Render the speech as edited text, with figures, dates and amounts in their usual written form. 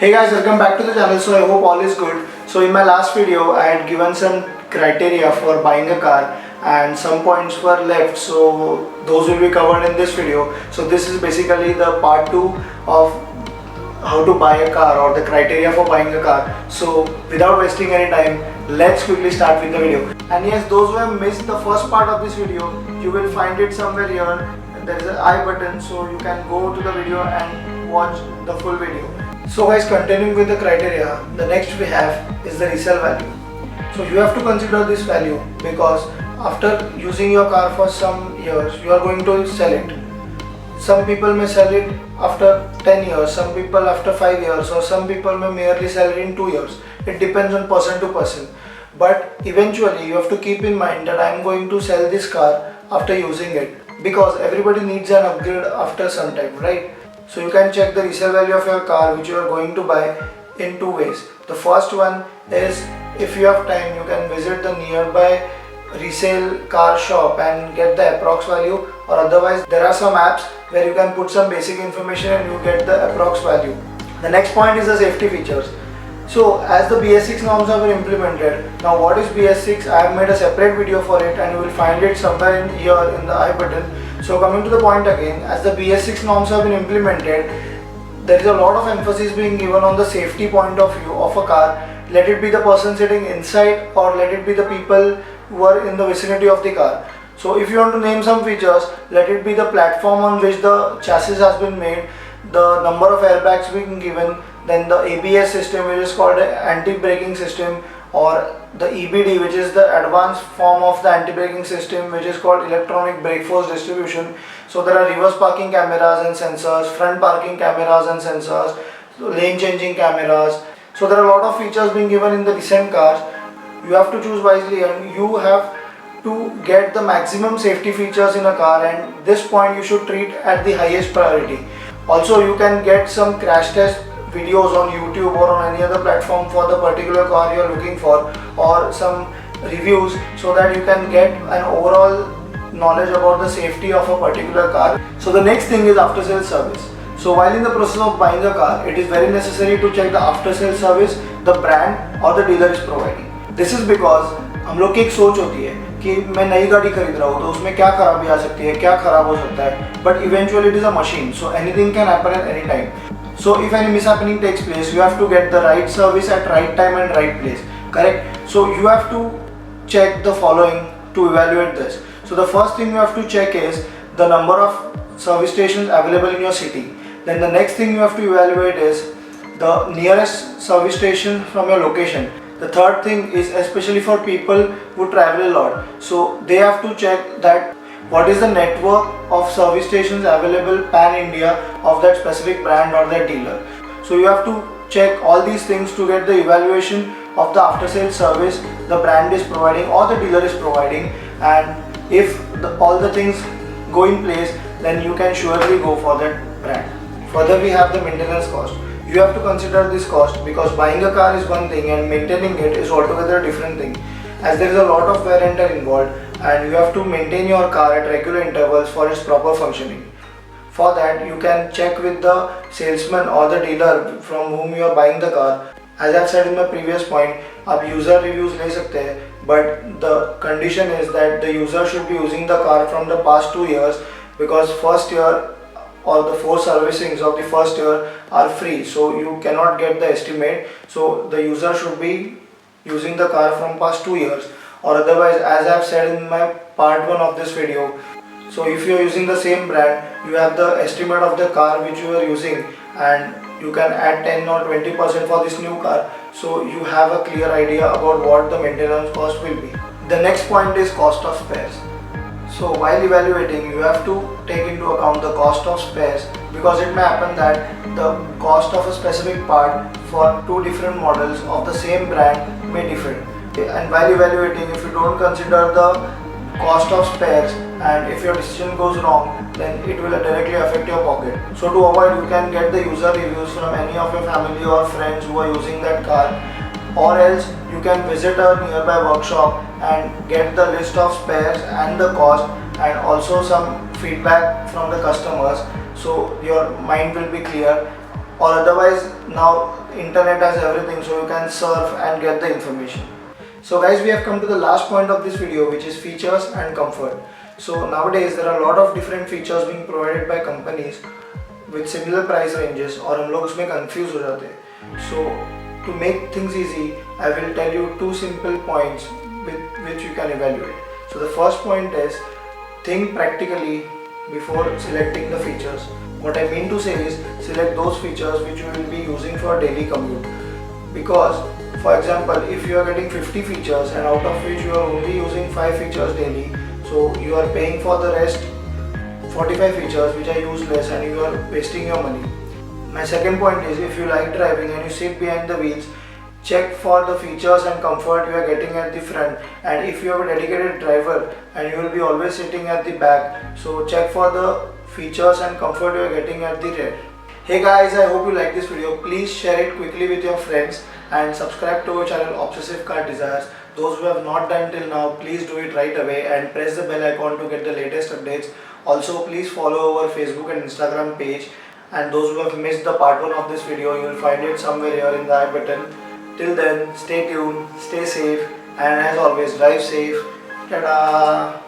Hey guys, welcome back to the channel. So I hope all is good. So in my last video I had given some criteria for buying a car and some points were left, so those will be covered in this video. So this is basically the part 2 of how to buy a car or the criteria for buying a car. So without wasting any time, let's quickly start with the video. And yes, those who have missed the first part of this video, you will find it somewhere here. There is an I button, so you can go to the video and watch the full video. So guys, continuing with the criteria, the next we have is the resale value. So you have to consider this value because after using your car for some years, you are going to sell it. Some people may sell it after 10 years, some people after 5 years, or some people may merely sell it in 2 years. It depends on person to person. But eventually you have to keep in mind that I am going to sell this car after using it, because everybody needs an upgrade after some time, right? So you can check the resale value of your car which you are going to buy in two ways. The first one is, if you have time, you can visit the nearby resale car shop and get the approx value, or otherwise there are some apps where you can put some basic information and you get the approx value. The next point is the safety features. So as the BS6 norms have been implemented, now what is BS6? I have made a separate video for it and you will find it somewhere in here in the I button. So coming to the point again, as the BS6 norms have been implemented, there is a lot of emphasis being given on the safety point of view of a car. Let it be the person sitting inside or let it be the people who are in the vicinity of the car. So if you want to name some features, let it be the platform on which the chassis has been made, the number of airbags being given, then the ABS system which is called anti-braking system, or the EBD which is the advanced form of the anti-braking system which is called electronic brake force distribution. So there are reverse parking cameras and sensors, front parking cameras and sensors, lane changing cameras. So there are a lot of features being given in the recent cars. You have to choose wisely and you have to get the maximum safety features in a car, and this point you should treat at the highest priority. Also you can get some crash test videos on YouTube or on any other platform for the particular car you are looking for, or some reviews, so that you can get an overall knowledge about the safety of a particular car. So the next thing is after sales service. So while in the process of buying a car, it is very necessary to check the after sales service the brand or the dealer is providing. This is because हम लोग की एक सोच होती है कि मैं नई गाड़ी खरीद रहा हूँ तो उसमें क्या खराबी आ सकती है, क्या खराब हो सकता है, but eventually it is a machine, so anything can happen at any time. So if any mishappening takes place, you have to get the right service at right time and right place, correct? So you have to check the following to evaluate this. So the first thing you have to check is the number of service stations available in your city. Then the next thing you have to evaluate is the nearest service station from your location. The third thing is especially for people who travel a lot. So they have to check that what is the network of service stations available pan-India of that specific brand or that dealer. So you have to check all these things to get the evaluation of the after-sales service the brand is providing or the dealer is providing, and if all the things go in place, then you can surely go for that brand. Further, we have the maintenance cost. You have to consider this cost because buying a car is one thing and maintaining it is altogether a different thing, as there is a lot of wear and tear involved and you have to maintain your car at regular intervals for its proper functioning. For that, you can check with the salesman or the dealer from whom you are buying the car. As I have said in my previous point, आप user reviews ले सकते हैं, but the condition is that the user should be using the car from the past 2 years, because first year or the 4 servicings of the first year are free, so you cannot get the estimate. So the user should be using the car from past 2 years, or otherwise, as I have said in my part 1 of this video, so if you are using the same brand, you have the estimate of the car which you are using and you can add 10 or 20% for this new car, so you have a clear idea about what the maintenance cost will be. The next point is cost of spares. So while evaluating, you have to take into account the cost of spares, because it may happen that the cost of a specific part for 2 different models of the same brand may differ. And while evaluating, if you don't consider the cost of spares and if your decision goes wrong, then it will directly affect your pocket. So to avoid, you can get the user reviews from any of your family or friends who are using that car, or else you can visit a nearby workshop and get the list of spares and the cost and also some feedback from the customers, so your mind will be clear. or otherwise now internet has everything, so you can surf and get the information. So guys, we have come to the last point of this video, which is features and comfort. So nowadays there are a lot of different features being provided by companies with similar price ranges और हम लोग उसमें confuse हो जाते हैं. So to make things easy, I will tell you two simple points with which you can evaluate. So the first point is, think practically before selecting the features. What I mean to say is, select those features which you will be using for daily commute. Because for example, if you are getting 50 features and out of which you are only using 5 features daily, so you are paying for the rest 45 features which are useless and you are wasting your money. My second point is, if you like driving and you sit behind the wheels, check for the features and comfort you are getting at the front, and if you have a dedicated driver and you will be always sitting at the back, so check for the features and comfort you are getting at the rear. Hey guys, I hope you like this video. Please share it quickly with your friends and subscribe to our channel Obsessive Car Desires. Those who have not done till now, please do it right away and press the bell icon to get the latest updates. Also, please follow our Facebook and Instagram page. And those who have missed the part 1 of this video, you will find it somewhere here in the I button. Till then, stay tuned, stay safe, and as always, drive safe. Ta-da!